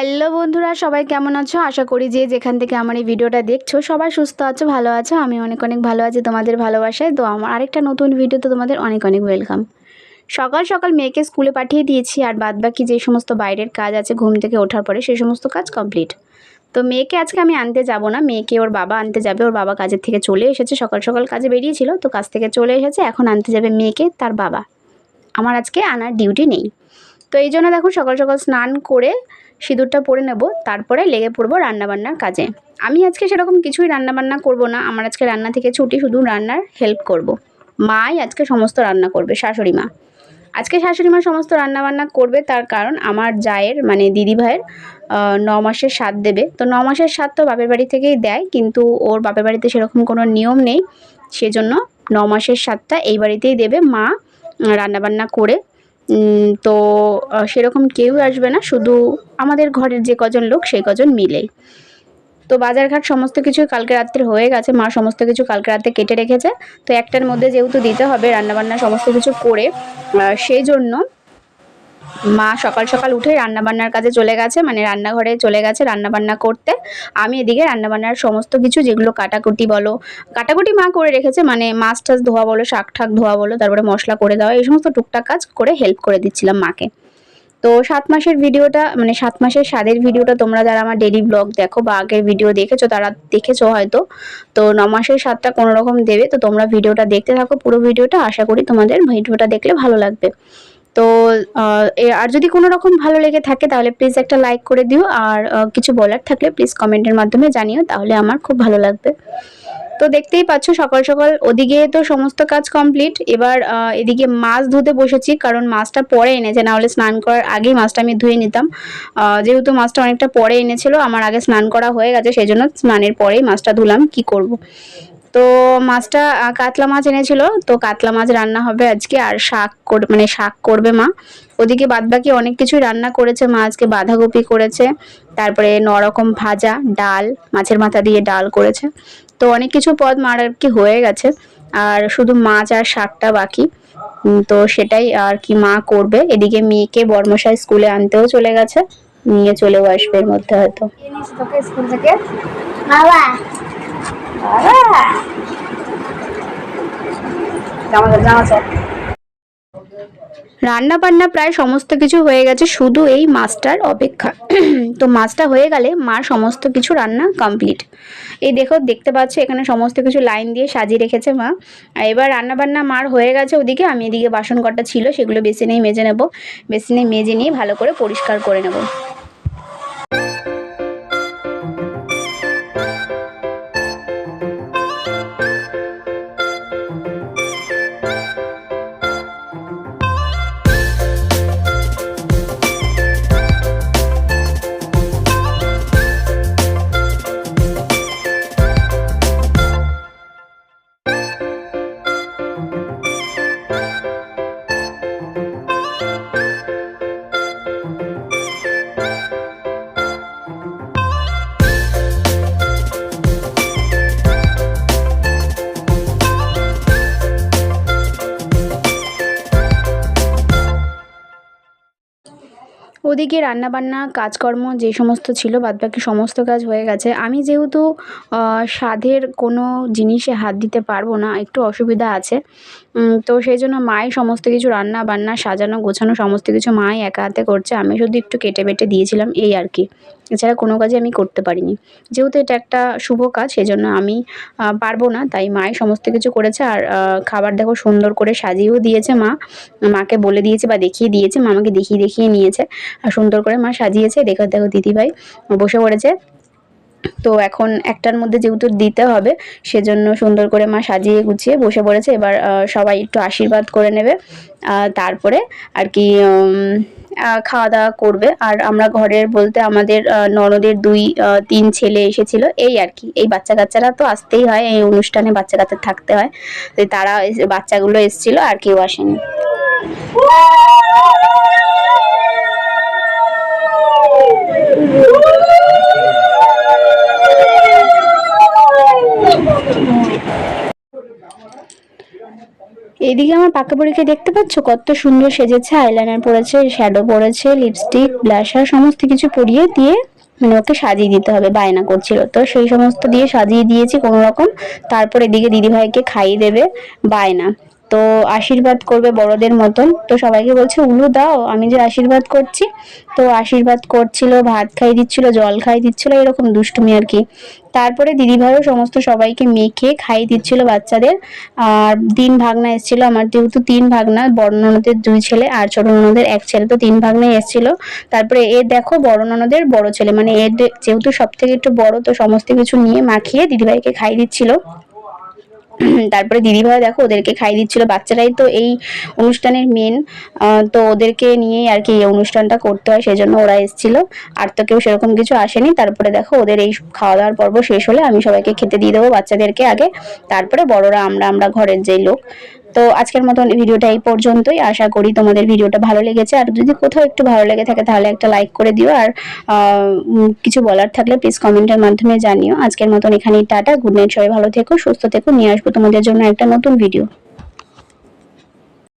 Hello বন্ধুরা, সবাই কেমন আছো? আশা করি যে যেখান থেকে আমার এই ভিডিওটা দেখছো সবাই সুস্থ আছো, ভালো আছো। আমি অনেক অনেক ভালো আছি তোমাদের ভালোবাসায়। তো আমার আরেকটা নতুন ভিডিওতে তোমাদের অনেক অনেক ওয়েলকাম। সকাল সকাল মেয়েকে স্কুলে পাঠিয়ে দিয়েছি, আর বাদবাকি যে সমস্ত বাইরের কাজ আছে ঘুম থেকে ওঠার পরে সেই সমস্ত কাজ কমপ্লিট। তো মেয়েকে আজকে আমি আনতে যাব না, মেয়েকে ওর বাবা আনতে যাবে। ওর বাবা কাজের থেকে চলে এসেছে, সকাল সকাল কাজে বেরিয়েছিল, তো কাজ থেকে চলে এসেছে, এখন আনতে যাবে মেয়েকে তার বাবা। আমার আজকে আনার ডিউটি নেই। তো এই জন্য দেখো সকাল সকাল স্নান করে সিঁদুরটা পরে নেব, তারপরে লেগে পড়বো রান্নাবান্নার কাজে। আমি আজকে সেরকম কিছুই রান্নাবান্না করব না, আমার আজকে রান্না থেকে ছুটি, শুধু রান্নার হেল্প করব। মাই আজকে সমস্ত রান্না করবে, শাশুড়ি মা। আজকে শাশুড়ি মা সমস্ত রান্নাবান্না করবে, তার কারণ আমার জায়ের মানে দিদি ভাইয়ের 9 মাসের স্বাদ দেবে। তো 9 মাসের স্বাদ তো বাপের বাড়ি থেকেই দেয়, কিন্তু ওর বাপের বাড়িতে সেরকম কোনো নিয়ম নেই, সেজন্য 9 মাসের স্বাদটা এই বাড়িতেই দেবে মা রান্নাবান্না করে। তো সেরকম কেউ আসবে না, শুধু আমাদের ঘরের যে কজন লোক সেই কজন মিলেই। তো বাজারঘাট সমস্ত কিছু কালকে রাত্রে হয়ে গেছে, মা সমস্ত কিছু কালকে রাতে কেটে রেখেছে। তো একটার মধ্যে যেহেতু দিতে হবে রান্নাবান্না সমস্ত কিছু করে, সেই জন্য মা সকাল সকাল উঠে রান্নাবান্নার কাজে চলে গেছে, মানে রান্নাঘরে চলে গেছে রান্নাবান্না করতে। আমি এদিকে রান্নাবান্নার সমস্ত কিছু যেগুলো কাটাকুটি বলো, কাটাকুটি মা করে রেখেছে, মানে মাছ টাছ ধোয়া বলো, শাক ঠাক ধোয়া বলো, তারপরে মশলা করে দেওয়া, এই সমস্ত টুকটাক কাজ করে হেল্প করে দিচ্ছিলাম মাকে। তো 7 মাসের ভিডিওটা, মানে 7 মাসের স্বাদের ভিডিওটা তোমরা যারা আমার ডেইলি ব্লগ দেখো বা আগের ভিডিও দেখেছো তারা দেখেছো হয়তো। তো 9 মাসের স্বাদটা কোনো রকম দেবে, তো তোমরা ভিডিওটা দেখতে থাকো পুরো ভিডিওটা, আশা করি তোমাদের ভিডিওটা দেখলে ভালো লাগবে। তো আর যদি কোনো রকম ভালো লেগে থাকে তাহলে প্লিজ একটা লাইক করে দিও, আর কিছু বলার থাকলে প্লিজ কমেন্টের মাধ্যমে জানিও, তাহলে আমার খুব ভালো লাগবে। তো দেখতেই পাচ্ছ সকাল সকাল ওদিকে তো সমস্ত কাজ কমপ্লিট। এবার এদিকে মাছ ধুতে বসেছি, কারণ মাছটা পরে এনেছে, না হলে স্নান করার আগেই মাছটা আমি ধুয়ে নিতাম। যেহেতু মাছটা অনেকটা পরে এনেছিল, আমার আগে স্নান করা হয়ে গেছে, সেই জন্য স্নানের পরেই মাছটা ধুলাম, কি করব। তো মাছটা কাতলা মাছ এনেছিল, তো কাতলা মাছ রান্না হবে আজকে, আর শাক মানে শাক করবে মা। ওদিকে বাদবাকি অনেক কিছুই রান্না করেছে মা, আজকে বাঁধাকপি করেছে, তারপরে 9 রকম ভাজা, ডাল, মাছের মাথা দিয়ে ডাল করেছে। তো অনেক কিছু পদ মার আর কি হয়ে গেছে, আর শুধু মাছ আর শাকটা বাকি। তো সেটাই আর কি মা করবে। এদিকে মেয়েকে বর্মশাই স্কুলে আনতেও চলে গেছে, নিয়ে চলেও আসবে এর মধ্যে হয়তো। স্কুল থেকে বাবা রান্না বান্না প্রায় সমস্ত কিছু হয়ে গেছে, শুধু এই মাছটার অপেক্ষা। তো মাছটা হয়ে গেলে মার সমস্ত কিছু রান্না কমপ্লিট। এই দেখো, দেখতে পাচ্ছ এখানে সমস্ত কিছু লাইন দিয়ে সাজিয়ে রেখেছে মা। আর এবার রান্না বান্না মার হয়ে গেছে ওদিকে, আমি এদিকে বাসন কটা ছিল সেগুলো বেসিনেই মেজে নেব, বেসিনে মেজে নিয়ে ভালো করে পরিষ্কার করে নেব। ওদিকে রান্নাবান্না কাজকর্ম যে সমস্ত ছিল বাদবাকি সমস্ত কাজ হয়ে গেছে। আমি যেহেতু স্বাদের কোনো জিনিসে হাত দিতে পারবো না, একটু অসুবিধা আছে, তো সেই জন্য মাই সমস্ত কিছু রান্না বান্না সাজানো গোছানো সমস্ত কিছু মাই একা হাতে করছে, আমি শুধু একটু কেটে বেটে দিয়েছিলাম এই আর কি। এছাড়া কোনো কাজই আমি করতে পারিনি, যেহেতু এটা একটা শুভ কাজ সেজন্য আমি পারবো না, তাই মাই সমস্ত কিছু করেছে। আর খাবার দেখো সুন্দর করে সাজিয়েও দিয়েছে মা, মাকে বলে দিয়েছে বা দেখিয়ে দিয়েছে, মা আমাকে দেখিয়ে দেখিয়ে নিয়েছে, আর সুন্দর করে মা সাজিয়েছে। দেখো দেখো দিদিভাই বসে পড়েছে, তো এখন একটার মধ্যে যেহেতু দিতে হবে সেজন্য সুন্দর করে মা সাজিয়ে গুছিয়ে বসে পড়েছে। এবার সবাই একটু আশীর্বাদ করে নেবে, তারপরে আর কি খাওয়া দাওয়া করবে। আর আমরা ঘরের বলতে আমাদের ননদের 2-3 ছেলে এসেছিল এই আর কি। এই বাচ্চা কাচ্চারা তো আসতেই হয়, এই অনুষ্ঠানে বাচ্চা কাচ্চা থাকতে হয়, তো তারা বাচ্চাগুলো এসেছিল, আর কেউ আসেনি। এদিকে আমার পাকা পরীকে দেখতে পাচ্ছ কত সুন্দর সেজেছে, আইলাইনার পরেছে, শ্যাডো পরেছে, লিপস্টিক, ব্লাশার সমস্ত কিছু পরিয়ে দিয়ে মানে ওকে সাজিয়ে দিতে হবে বায়না করছিল, তো সেই সমস্ত দিয়ে সাজিয়ে দিয়েছি কোনো রকম। তারপর এদিকে দিদিভাইকে খাইয়ে দেবে বায়না, তো আশীর্বাদ করবে বড়দের মতন, তো সবাইকে বলছে উলু দাও, আমি যে আশীর্বাদ করছি। তো আশীর্বাদ করছিল, ভাত খাইয়ে দিচ্ছিল, জল খাইয়ে দিচ্ছিল, এরকম দুষ্টুমি আর কি। তারপরে দিদিভাইও সমস্ত সবাইকে মেখে খাইয়ে দিচ্ছিল বাচ্চাদের। আর 3 ভাগনা এসেছিল, আমার যেহেতু 3 ভাগনা, বড় ননদের 2 ছেলে আর ছোট ননদের 1 ছেলে, তো 3 ভাগনাই এসেছিল। তারপরে এ দেখো বড় ননদের বড় ছেলে, মানে এর যেহেতু সব থেকে একটু বড়, তো সমস্ত কিছু নিয়ে মাখিয়ে দিদিভাইকে খাইয়ে দিচ্ছিল। তারপরে দিদিভাই দেখো ওদেরকে খাইয়ে দিচ্ছিল, বাচ্চারাই তো এই অনুষ্ঠানের মেন, তো ওদেরকে নিয়েই আর কি এই অনুষ্ঠানটা করতে হয়, সেজন্য ওরা এসেছিল, আর তো কেউ সেরকম কিছু আসেনি। তারপরে দেখো ওদের এই খাওয়া দাওয়ার পর্ব শেষ হলে আমি সবাইকে খেতে দিয়ে দেবো, বাচ্চাদেরকে আগে, তারপরে বড়রা আমরা ঘরের যেই লোক। তো আজকের মতন ভিডিওটা এই পর্যন্তই, আশা করি তোমাদের ভিডিওটা ভালো লেগেছে, আর যদি কোথাও একটু ভালো লেগে থাকে তাহলে একটা লাইক করে দিও, আর কিছু বলার থাকলে প্লিজ কমেন্টের মাধ্যমে জানিও। আজকের মতন এখানেই টাটা, গুড নাইট, সবাই ভালো থেকো, সুস্থ থেকো, নিয়ে আসবো তোমাদের জন্য একটা নতুন ভিডিও।